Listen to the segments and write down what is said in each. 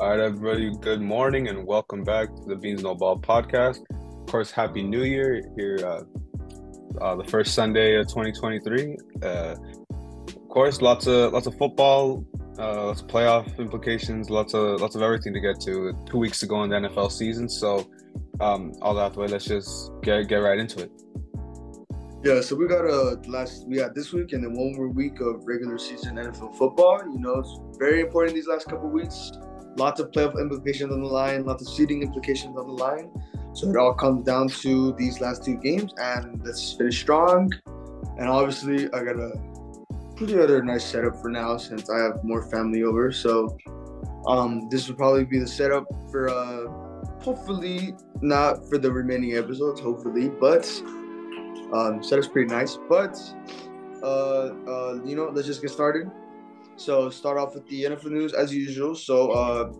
All right, everybody, good morning and welcome back to the Beans No Ball podcast. Of course, Happy New Year here, the first Sunday of 2023. Of course, lots of football, lots of playoff implications, lots of everything to get to. 2 weeks to go in the NFL season, so all that way, let's just get right into it. Yeah, so we got this week and then one more week of regular season NFL football. It's very important these last couple of weeks. Lots of playoff implications on the line, lots of seeding implications on the line. So it all comes down to these last two games, and let's finish strong. And obviously, I got a pretty other nice setup for now since I have more family over. So this will probably be the setup for hopefully not for the remaining episodes, hopefully, but setup's pretty nice. But let's just get started. So start off with the NFL news as usual. So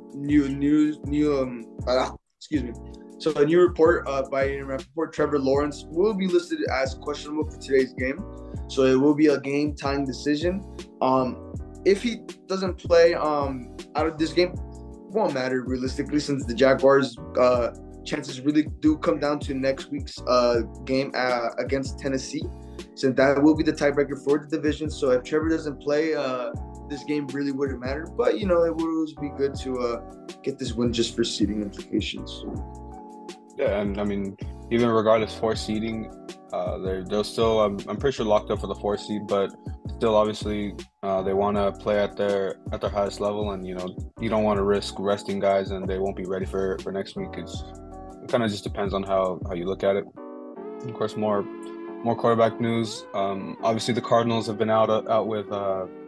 excuse me. So a new report by Ian Rapoport, Trevor Lawrence will be listed as questionable for today's game. So it will be a game-tying decision. If he doesn't play out of this game, won't matter realistically since the Jaguars' chances really do come down to next week's game against Tennessee, since that will be the tiebreaker for the division. So if Trevor doesn't play, this game really wouldn't matter. But, it would always be good to get this win just for seeding implications. Yeah, and I mean, even regardless for seeding, they'll still I'm pretty sure locked up for the 4th seed, but still obviously they want to play at their highest level, and you don't want to risk resting guys and they won't be ready for next week. It kind of just depends on how you look at it. Of course, more quarterback news. Obviously the Cardinals have been out with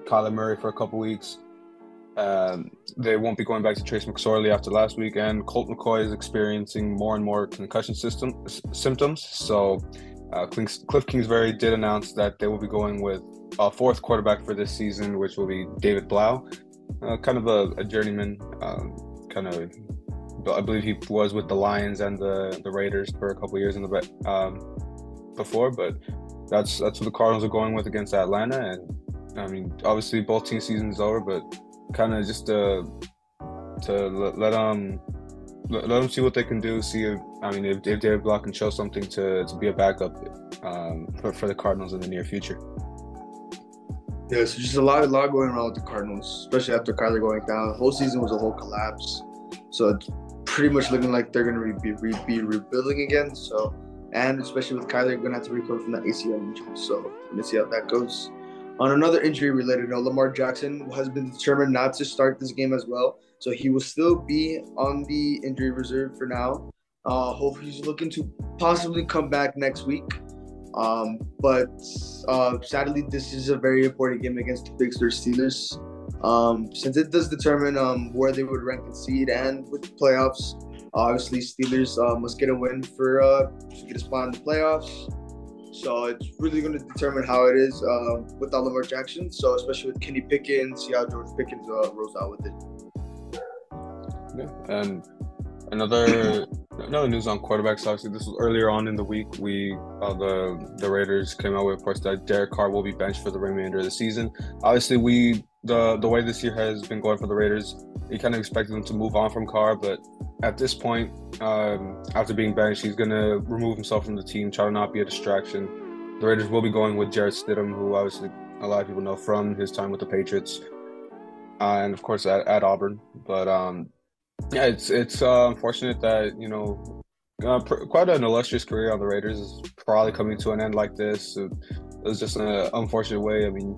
Kyler Murray for a couple weeks. They won't be going back to Trace McSorley after last week, and Colt McCoy is experiencing more and more concussion symptoms. So Cliff Kingsbury did announce that they will be going with a 4th quarterback for this season, which will be David Blau, kind of a journeyman. I believe he was with the Lions and the Raiders for a couple years in the before, but that's what the Cardinals are going with against Atlanta. And I mean, obviously both team seasons over, but kind of just to let them see what they can do. See if David Blau can show something to be a backup for the Cardinals in the near future. Yeah, so just a lot going on with the Cardinals, especially after Kyler going down. The whole season was a whole collapse. So it's pretty much looking like they're going to be rebuilding again. So, and especially with Kyler, going to have to recover from that ACL injury. So let's see how that goes. On another injury-related note, Lamar Jackson has been determined not to start this game as well. So he will still be on the injury reserve for now. Hopefully he's looking to possibly come back next week. But sadly, this is a very important game against the Pittsburgh Steelers. Since it does determine where they would rank in seed and with the playoffs. Obviously, Steelers must get a win to get a spot in the playoffs. So it's really going to determine how it is without Lamar Jackson. So especially with Kenny Pickett, see how George Pickens rolls out with it. Yeah, and another news on quarterbacks. Obviously, this was earlier on in the week. The Raiders came out with reports that Derek Carr will be benched for the remainder of the season. Obviously, the way this year has been going for the Raiders, you kind of expected them to move on from Carr, but at this point, after being benched, he's going to remove himself from the team, try to not be a distraction. The Raiders will be going with Jarrett Stidham, who obviously a lot of people know from his time with the Patriots, and of course at Auburn. But yeah, it's unfortunate that quite an illustrious career on the Raiders is probably coming to an end like this. It was just an unfortunate way. I mean,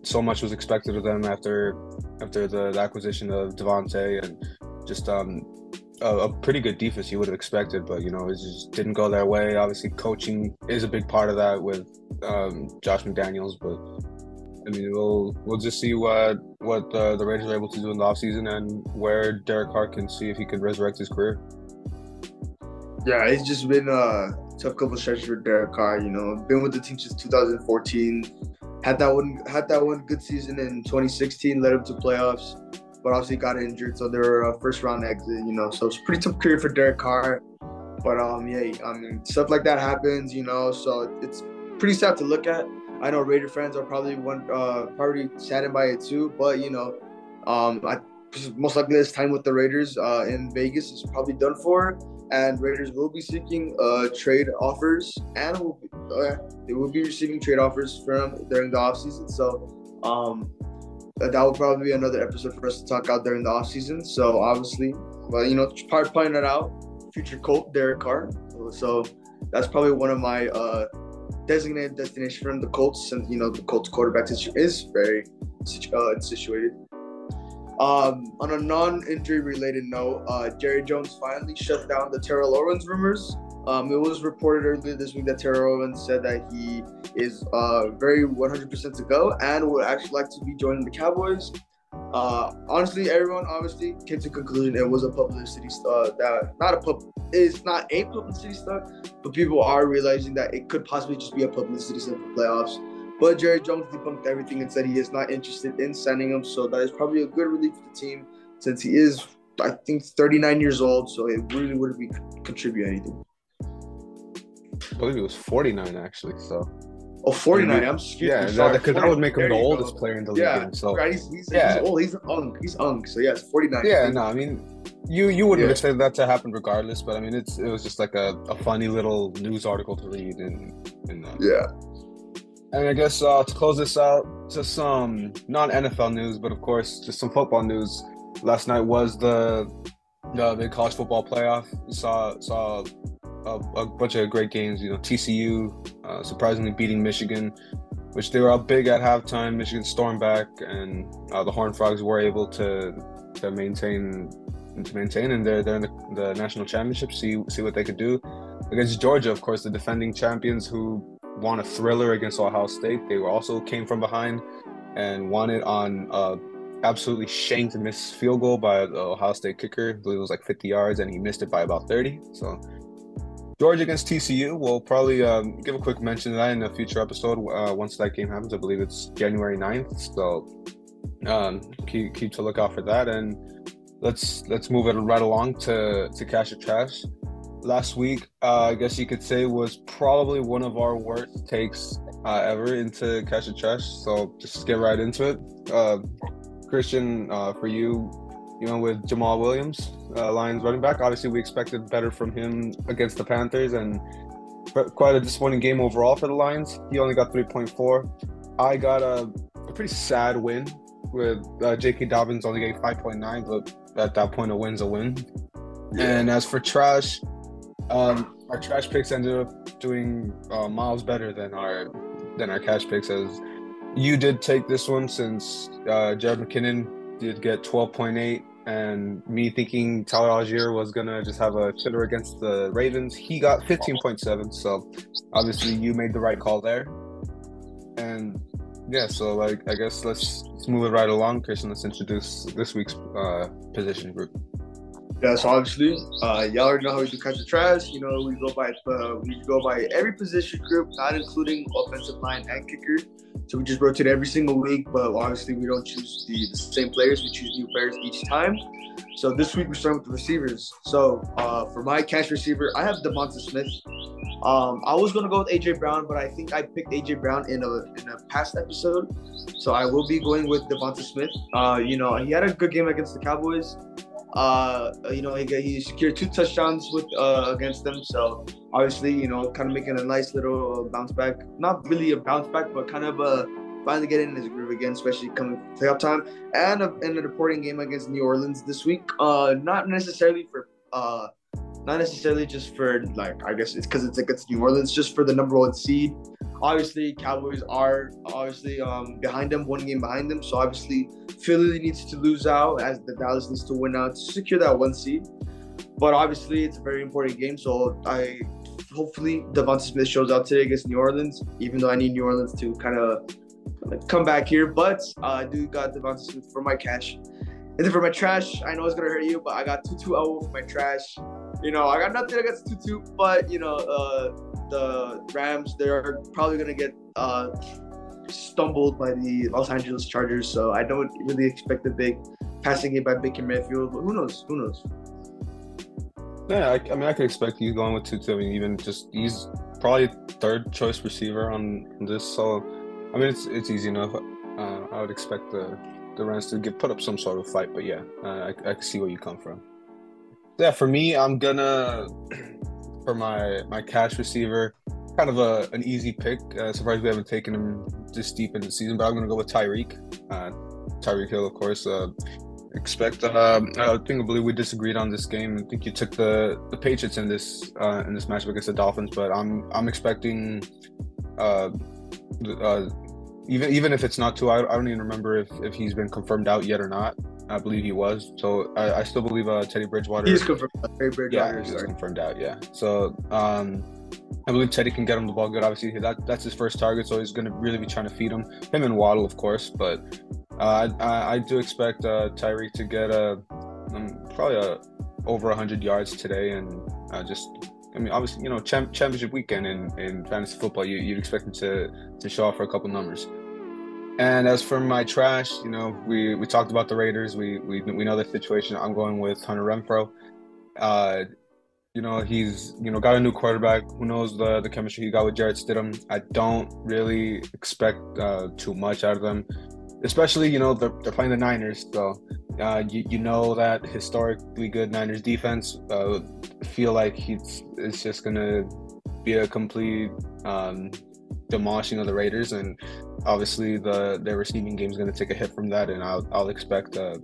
so much was expected of them after the acquisition of Devontae, and just a pretty good defense you would have expected, but it just didn't go their way. Obviously, coaching is a big part of that with Josh McDaniels, but I mean, we'll just see what the Raiders are able to do in the offseason and where Derek Carr can see if he can resurrect his career. Yeah, it's just been a tough couple stretches for Derek Carr. Been with the team since 2014. Had that one good season in 2016, led him to playoffs, but obviously got injured, so they were a first-round exit. So it's a pretty tough career for Derek Carr. But stuff like that happens. So it's pretty sad to look at. I know Raider fans are probably saddened by it too, but most likely his time with the Raiders in Vegas is probably done for, and Raiders will be seeking trade offers, and they will be receiving trade offers from during the offseason. So that will probably be another episode for us to talk out during the offseason. So obviously, well, pointing that out, future Colt Derek Carr. So that's probably one of my designated destination from the Colts, since the Colts quarterback is very situated. On a non-injury related note, Jerry Jones finally shut down the Terrell Owens rumors. It was reported earlier this week that Terrell Owens said that he is very 100% to go and would actually like to be joining the Cowboys. Honestly, everyone obviously came to the conclusion it was a publicity stunt. It's not a publicity stunt, but people are realizing that it could possibly just be a publicity stunt for playoffs. But Jerry Jones debunked everything and said he is not interested in signing him. So that is probably a good relief for the team, since he is, I think, 39 years old. So it really wouldn't be contribute anything. I believe he was 49 actually. So. Oh, 49. I'm excuse yeah, because that would make him the oldest player in the league. Yeah, so he's old. He's young. So yes, 49. Yeah, no, I mean, you wouldn't expect that to happen regardless. But I mean, it was just like a funny little news article to read yeah. And I guess to close this out, just some non-NFL news, but of course, just some football news. Last night was the big college football playoff. We saw a bunch of great games. TCU surprisingly beating Michigan, which they were up big at halftime. Michigan stormed back, and the Horned Frogs were able to maintain, and they're in the national championship. See what they could do against Georgia, of course, the defending champions, who won a thriller against Ohio State. They also came from behind and won it on absolutely shanked missed field goal by the Ohio State kicker. I believe it was like 50 yards, and he missed it by about 30. So Georgia against TCU, we'll probably give a quick mention of that in a future episode once that game happens. I believe it's January 9th. So keep to look out for that. And let's move it right along to Cash or Trash. Last week, I guess you could say, was probably one of our worst takes ever into Cash or Trash. So just get right into it. Christian, for you, with Jamal Williams, Lions running back, obviously we expected better from him against the Panthers, and quite a disappointing game overall for the Lions. He only got 3.4. I got a pretty sad win with J.K. Dobbins only getting 5.9, but at that point, a win's a win. Yeah. And as for trash, our trash picks ended up doing miles better than our cash picks, as you did take this one, since Jared McKinnon did get 12.8, and me thinking Tyler Algier was gonna just have a chitter against the Ravens, he got 15.7. So obviously you made the right call there. And yeah, so I guess let's move it right along, Christian. Let's introduce this week's position group. Yeah, so obviously, y'all already know how we do Catch the Trash. We go by every position group, not including offensive line and kicker. So we just rotate every single week, but obviously we don't choose the same players. We choose new players each time. So this week we're starting with the receivers. So for my cash receiver, I have Devonta Smith. I was gonna go with AJ Brown, but I think I picked AJ Brown in a past episode, so I will be going with Devonta Smith. He had a good game against the Cowboys. He secured 2 touchdowns against them. So obviously, kind of making a nice little bounce back. Not really a bounce back, but kind of finally getting in his groove again, especially coming playoff time. And in the reporting game against New Orleans this week. Not necessarily just for, like, I guess it's because it's against New Orleans, just for the number 1 seed. Obviously, Cowboys are behind them, 1 game behind them. So obviously, Philly needs to lose out, as the Dallas needs to win out to secure that 1 seed. But obviously, it's a very important game. So hopefully Devonta Smith shows out today against New Orleans, even though I need New Orleans to kind of come back here. But I do got Devonta Smith for my cash. And then for my trash, I know it's gonna hurt you, but I got Tutu Atwell for my trash. I got nothing against Tutu, but the Rams, they're probably gonna get stumbled by the Los Angeles Chargers, so I don't really expect a big passing game by Baker Mayfield, but who knows? Yeah, I could expect you going with Tutu. I mean, even just he's probably 3rd choice receiver on this, so I mean it's easy enough. I would expect the the Rams to put up some sort of fight. But yeah, I can see where you come from. Yeah, for me, I'm gonna for my cash receiver, kind of an easy pick. Surprised we haven't taken him this deep into the season, but I'm gonna go with Tyreek. Tyreek Hill, of course. I believe we disagreed on this game. I think you took the Patriots in this matchup against the Dolphins, but I'm expecting even if it's not two, I don't even remember if he's been confirmed out yet or not. I believe he was. So I still believe Teddy Bridgewater. He's confirmed. Teddy Bridgewater, yeah, he's confirmed out. Yeah. So I believe Teddy can get him the ball good. Obviously, that's his first target, so he's going to really be trying to feed him and Waddle, of course. But I do expect Tyreek to get probably over 100 yards today, and obviously, championship weekend in fantasy football, you'd expect him to show off for a couple numbers. And as for my trash, we talked about the Raiders. We know the situation. I'm going with Hunter Renfrow. He's got a new quarterback. Who knows the chemistry he got with Jarrett Stidham? I don't really expect too much out of them, especially they're playing the Niners. So you know that historically good Niners defense. Feel like it's just gonna be a complete demolishing of the Raiders, and obviously their receiving game is going to take a hit from that, and I'll expect Hunter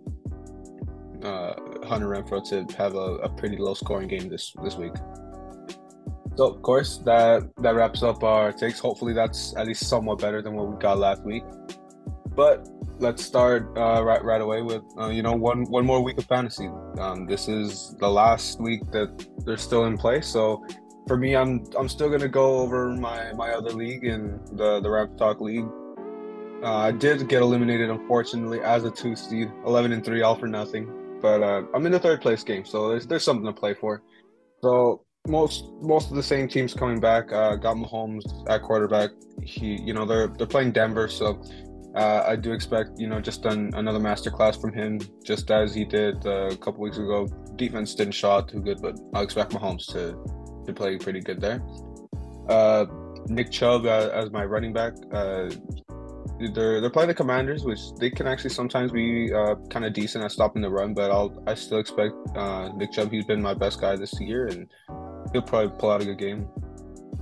Renfrow to have a pretty low scoring game this week. So of course that wraps up our takes. Hopefully that's at least somewhat better than what we got last week. But let's start right away with one more week of fantasy. This is the last week that they're still in play, so. For me, I'm still gonna go over my other league in the Rams Talk League. I did get eliminated, unfortunately, as a 2 seed, 11-3, all for nothing. But I'm in the third place game, so there's something to play for. So most of the same teams coming back. Got Mahomes at quarterback. They're playing Denver, so I do expect just another masterclass from him, just as he did a couple weeks ago. Defense didn't show out too good, but I'll expect Mahomes to play pretty good there. Nick Chubb as my running back. They're playing the Commanders, which they can actually sometimes be kind of decent at stopping the run, but I still expect Nick Chubb. He's been my best guy this year, and he'll probably pull out a good game.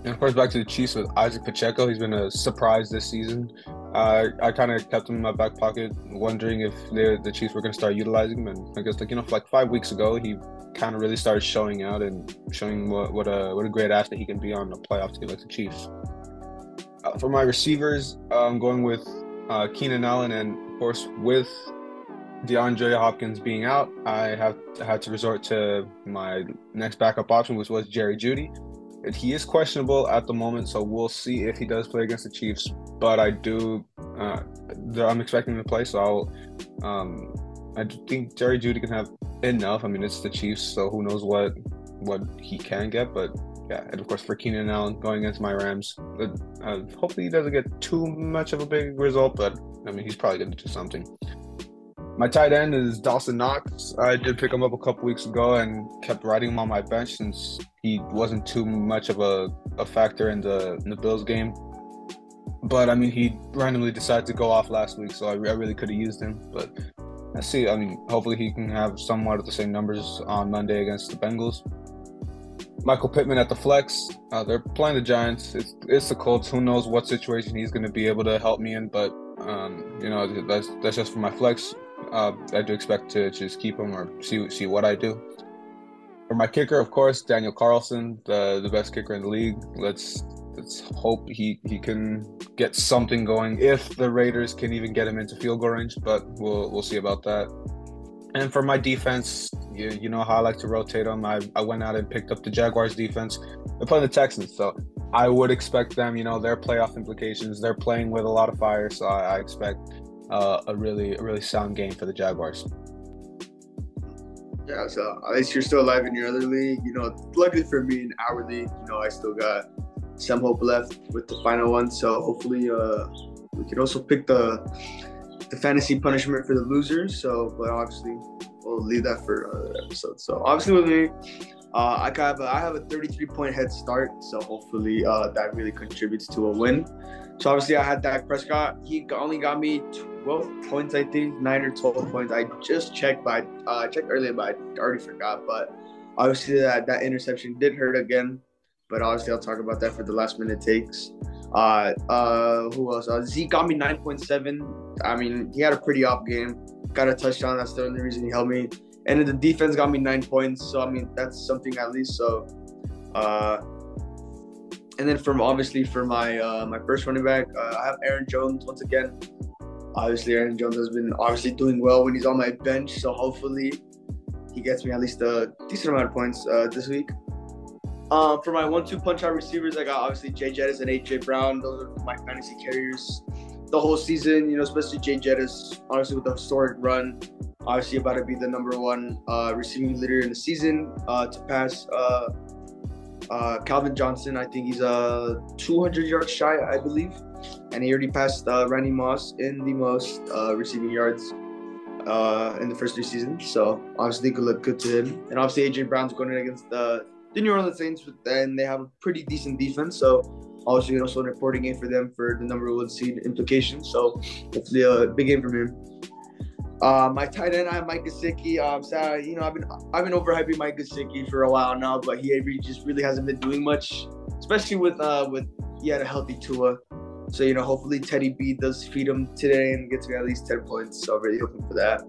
And of course, back to the Chiefs with Isaac Pacheco. He's been a surprise this season. I kind of kept him in my back pocket, wondering if the Chiefs were going to start utilizing him, and I guess for like 5 weeks ago, he kind of really started showing out and showing what a great asset he can be on a playoff team like the Chiefs. For my receivers, I'm going with Keenan Allen, and of course with DeAndre Hopkins being out, I had to resort to my next backup option, which was Jerry Jeudy. And he is questionable at the moment, so we'll see if he does play against the Chiefs. But I'm expecting him to play, so I think Jerry Jeudy can have enough. I mean, it's the Chiefs, so who knows what he can get. But yeah, and of course for Keenan Allen going against my Rams, hopefully he doesn't get too much of a big result, but I mean, he's probably going to do something. My tight end is Dawson Knox. I did pick him up a couple weeks ago and kept riding him on my bench since he wasn't too much of a factor in the Bills game. But I mean, he randomly decided to go off last week, so I really could have used him. But let's see. I mean, hopefully he can have somewhat of the same numbers on Monday against the Bengals. Michael Pittman at the flex. They're playing the Giants. It's the Colts. Who knows what situation he's going to be able to help me in? But that's just for my flex. I do expect to just keep him or see what I do. For my kicker, of course, Daniel Carlson, the best kicker in the league. Let's hope he can get something going if the Raiders can even get him into field goal range, but we'll see about that. And for my defense, you know how I like to rotate them. I went out and picked up the Jaguars defense. They're playing the Texans, so I would expect them, their playoff implications. They're playing with a lot of fire, so I expect a really sound game for the Jaguars. Yeah, so at least you're still alive in your other league. Luckily for me in our league, I still got some hope left with the final one. So hopefully we can also pick the fantasy punishment for the losers. So, but obviously we'll leave that for another episode. So obviously with me, I have a 33-point head start. So hopefully that really contributes to a win. So obviously I had Dak Prescott. He only got me 12 points, I think, 9 or 12 points. I just checked, but I checked earlier, but I already forgot. But obviously, that interception did hurt again. But obviously, I'll talk about that for the last minute takes. Who else? Zeke got me 9.7. I mean, he had a pretty off game. Got a touchdown. That's the only reason he helped me. And then the defense got me 9 points. So I mean, that's something at least. So, and then for my my first running back, I have Aaron Jones once again. Obviously, Aaron Jones has been doing well when he's on my bench. So hopefully, he gets me at least a decent amount of points this week. For my 1-2 punch-out receivers, I got obviously Jay Jettis and A.J. Brown. Those are my fantasy carriers the whole season, especially Jay Jettis, honestly, with the historic run. Obviously, about to be the number one receiving leader in the season to pass Calvin Johnson. I think he's 200 yards shy, I believe. And he already passed Randy Moss in the most receiving yards in the first 3 seasons. So, obviously, could look good to him. And obviously, A.J. Brown's going in against the New Orleans Saints, and they have a pretty decent defense. So, obviously, also an important game for them for the number 1 seed implications. So, hopefully, a big game from him. My tight end, I have Mike Gesicki. Sad, I've been overhyping Mike Gesicki for a while now, but he just really hasn't been doing much, especially with he had a healthy Tua. So, hopefully Teddy B does feed him today and gets me at least 10 points. So, I'm really hoping for that.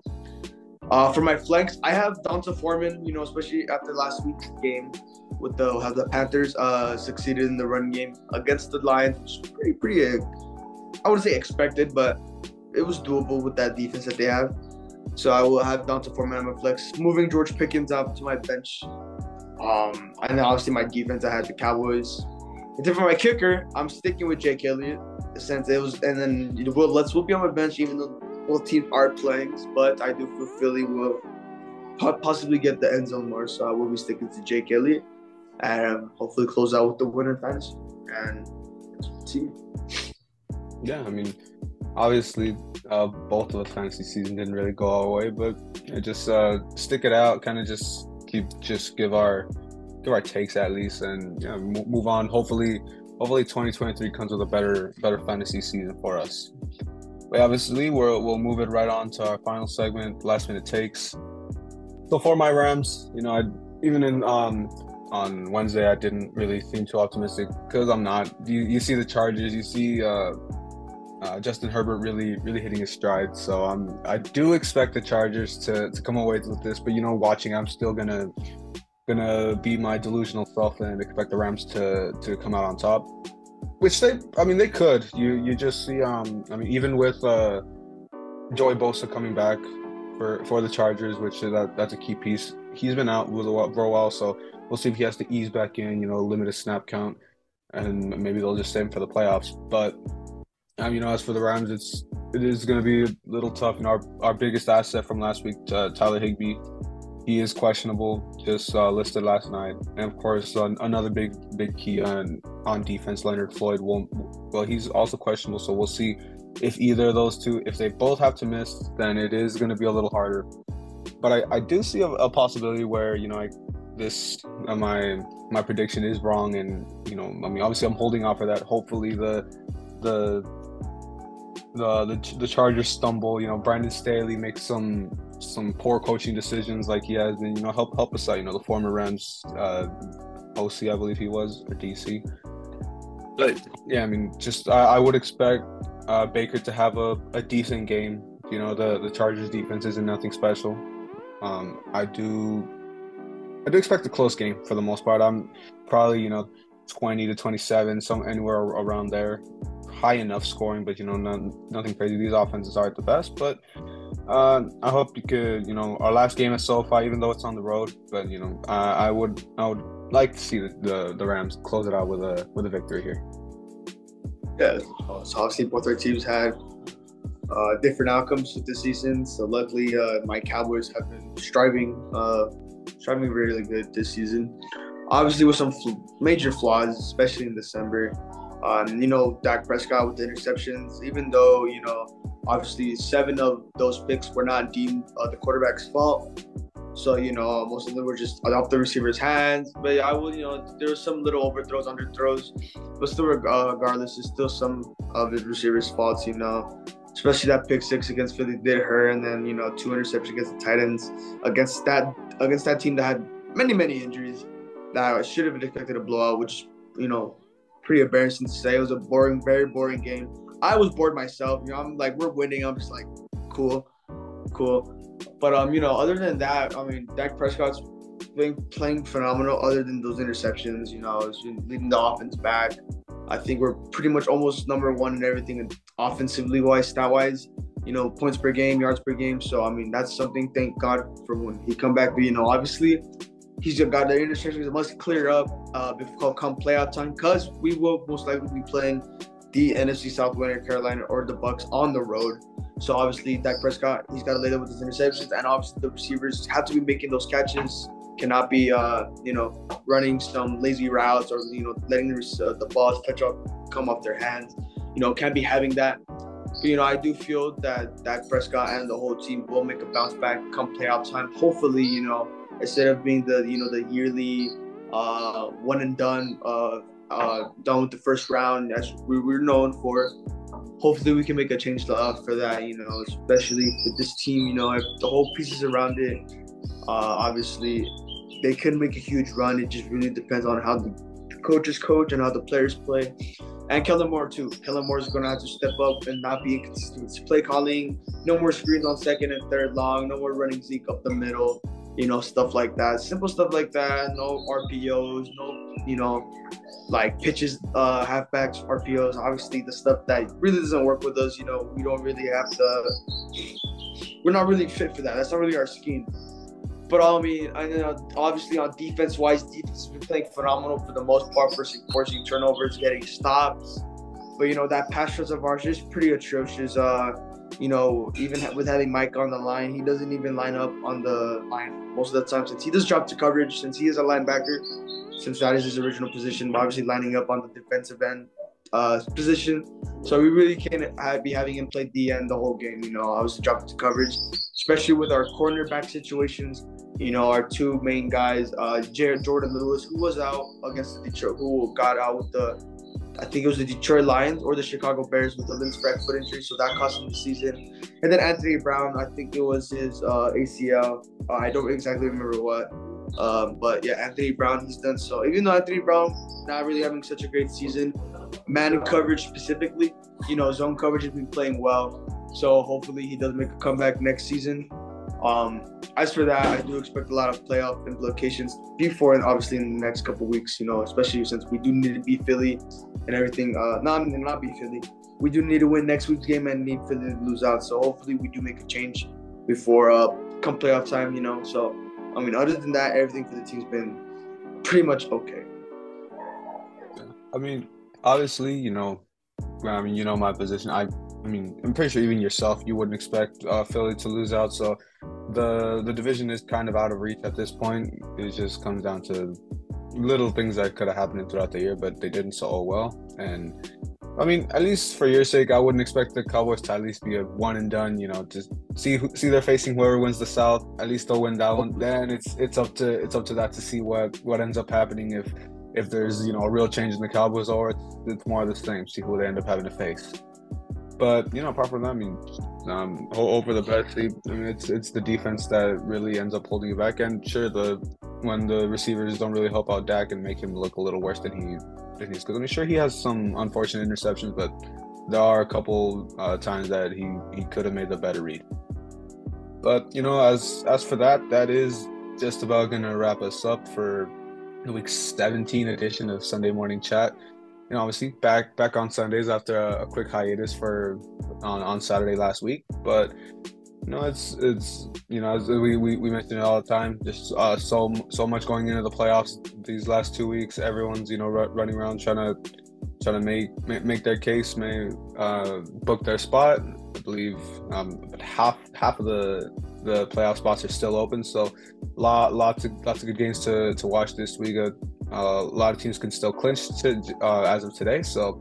For my flanks, I have Donta Foreman, especially after last week's game with how the Panthers succeeded in the run game against the Lions, which is pretty I wouldn't say expected, but it was doable with that defense that they have. So I will have Donta Foreman on my flex. Moving George Pickens out to my bench. And then obviously my defense, I had the Cowboys. And then for my kicker, I'm sticking with Jake Elliott. Since it was, and then let's be on my bench, even though both teams are playing. But I do feel Philly will possibly get the end zone more, so I will be sticking to Jake Elliott and hopefully close out with the win in fantasy. And see. Yeah, I mean, obviously, both of the fantasy season didn't really go our way, but just stick it out, kind of just give our takes at least, and move on. Hopefully 2023 comes with a better fantasy season for us. But obviously, we'll move it right on to our final segment, last minute takes. So for my Rams, on Wednesday, I didn't really seem too optimistic because I'm not. You see the Chargers, you see Justin Herbert really hitting his stride. So I do expect the Chargers to come away with this, but watching, I'm still gonna be my delusional self and expect the Rams to come out on top, which they could. You just see even with Joey Bosa coming back for the Chargers, which that's a key piece. He's been out for a while, so we'll see if he has to ease back in, limit his snap count, and maybe they'll just save him for the playoffs. But as for the Rams, it is going to be a little tough. Our biggest asset from last week, Tyler Higbee, he is questionable, just listed last night. And of course, another big key on defense, Leonard Floyd he's also questionable. So we'll see if either of those two, if they both have to miss, then it is going to be a little harder. But I do see a possibility where my prediction is wrong, and obviously I'm holding out for that. Hopefully the Chargers stumble. Brandon Staley makes some poor coaching decisions like he has been. Help us out. The former Rams OC, I believe he was, or DC. But yeah, I would expect Baker to have a decent game. The Chargers defense isn't nothing special. I do expect a close game for the most part. I'm probably 20 to 27, anywhere around there. High enough scoring, but nothing crazy. These offenses aren't the best, but I hope you could. Our last game at SoFi, even though it's on the road, but I would like to see the Rams close it out with a victory here. Yeah, so obviously both our teams had different outcomes with this season. So luckily, my Cowboys have been striving really good this season. Obviously, with some major flaws, especially in December. Dak Prescott with the interceptions, even though, obviously 7 of those picks were not deemed the quarterback's fault. So, most of them were just off the receiver's hands. But I will, there were some little overthrows, underthrows. But still, regardless, it's still some of his receivers' faults, especially that pick six against Philly did hurt, and then 2 interceptions against the Titans against that team that had many injuries that should have been expected a blowout, which pretty embarrassing to say. It was a boring, very boring game. I was bored myself. I'm like, we're winning. I'm just like, cool. But other than that, I mean, Dak Prescott's been playing phenomenal. Other than those interceptions, he's been leading the offense back. I think we're pretty much almost number one in everything, offensively wise, stat wise. Points per game, yards per game. So I mean, that's something. Thank God for when he come back. But obviously, he's got the interceptions that must clear up before come playoff time, because we will most likely be playing the NFC South winner, Carolina, or the Bucks on the road. So obviously, Dak Prescott, he's got to lay there with his interceptions, and obviously the receivers have to be making those catches. Cannot be running some lazy routes or letting the balls come off their hands. Can't be having that. But I do feel that Dak Prescott and the whole team will make a bounce back come playoff time. Hopefully, instead of being the yearly one and done done with the first round as we're known for. Hopefully we can make a change for that, especially with this team, if the whole pieces around it, obviously they can make a huge run. It just really depends on how the coaches coach and how the players play. And Kellen Moore too. Kellen Moore is going to have to step up and not be inconsistent with his play calling. No more screens on second and third long. No more running Zeke up the middle. Stuff like that. Simple stuff like that. No RPOs. No, like pitches, halfbacks, RPOs. Obviously, the stuff that really doesn't work with us. We don't really have we're not really fit for that. That's not really our scheme. But I mean, obviously on defense-wise, defense has been playing phenomenal for the most part, forcing turnovers, getting stops. But that pass rush of ours is pretty atrocious. Even with having Mike on the line, he doesn't even line up on the line most of the time, since he does drop to coverage, since he is a linebacker, since that is his original position, but obviously lining up on the defensive end position. So we really can't be having him play the end the whole game. Obviously dropping to coverage, especially with our cornerback situations. Our two main guys, Jordan Lewis, who was out against the Detroit, who got out with I think it was the Detroit Lions or the Chicago Bears with the Lindstrom foot injury, so that cost him the season. And then Anthony Brown, I think it was his ACL. I don't exactly remember what. But yeah, Anthony Brown, he's done so. Even though Anthony Brown not really having such a great season, man coverage specifically, zone coverage has been playing well. So hopefully he does make a comeback next season. As for that, I do expect a lot of playoff implications before and obviously in the next couple of weeks, especially since we do need to beat Philly and everything. Not beat Philly. We do need to win next week's game and need Philly to lose out. So hopefully we do make a change before come playoff time, So, I mean, other than that, everything for the team's been pretty much okay. I mean, obviously, my position. I'm pretty sure even yourself, you wouldn't expect Philly to lose out. So the division is kind of out of reach at this point. It just comes down to little things that could have happened throughout the year, but they didn't, so well. And I mean, at least for your sake, I wouldn't expect the Cowboys to at least be a one and done. Just see they're facing whoever wins the South. At least they'll win that one. Then it's up to that to see what ends up happening if there's a real change in the Cowboys, or it's more of the same. See who they end up having to face. But apart from that, I mean, hope for the best. I mean, it's the defense that really ends up holding you back. And sure, when the receivers don't really help out Dak and make him look a little worse than he's because I mean, sure, he has some unfortunate interceptions, but there are a couple times that he could have made a better read. But as for that is just about gonna wrap us up for the week 17 edition of Sunday Morning Chat. Obviously back on Sundays after a quick hiatus on Saturday last week, but it's as we mention it all the time, just so much going into the playoffs these last 2 weeks. Everyone's running around trying to make their case, book their spot. I believe half of the playoff spots are still open, so lots of good games to watch this week. A lot of teams can still clinch as of today, so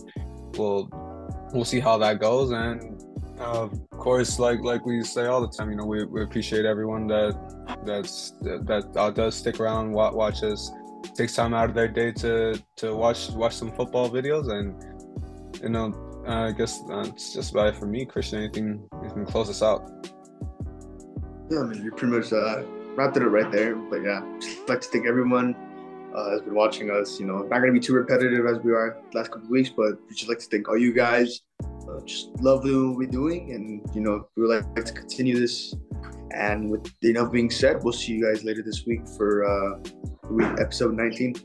we'll see how that goes. And of course, like we say all the time, we appreciate everyone that does stick around, watch us, takes time out of their day to watch some football videos. And I guess that's just about it for me. Christian, anything you can close us out? Yeah, I mean, you pretty much wrapped it up right there. But yeah, just like to thank everyone has been watching us. You know, not gonna be too repetitive as we are the last couple of weeks, but we just like to thank all you guys. Just love doing what we're doing, and you know, we would like to continue this. And with enough being said, we'll see you guys later this week for episode 19.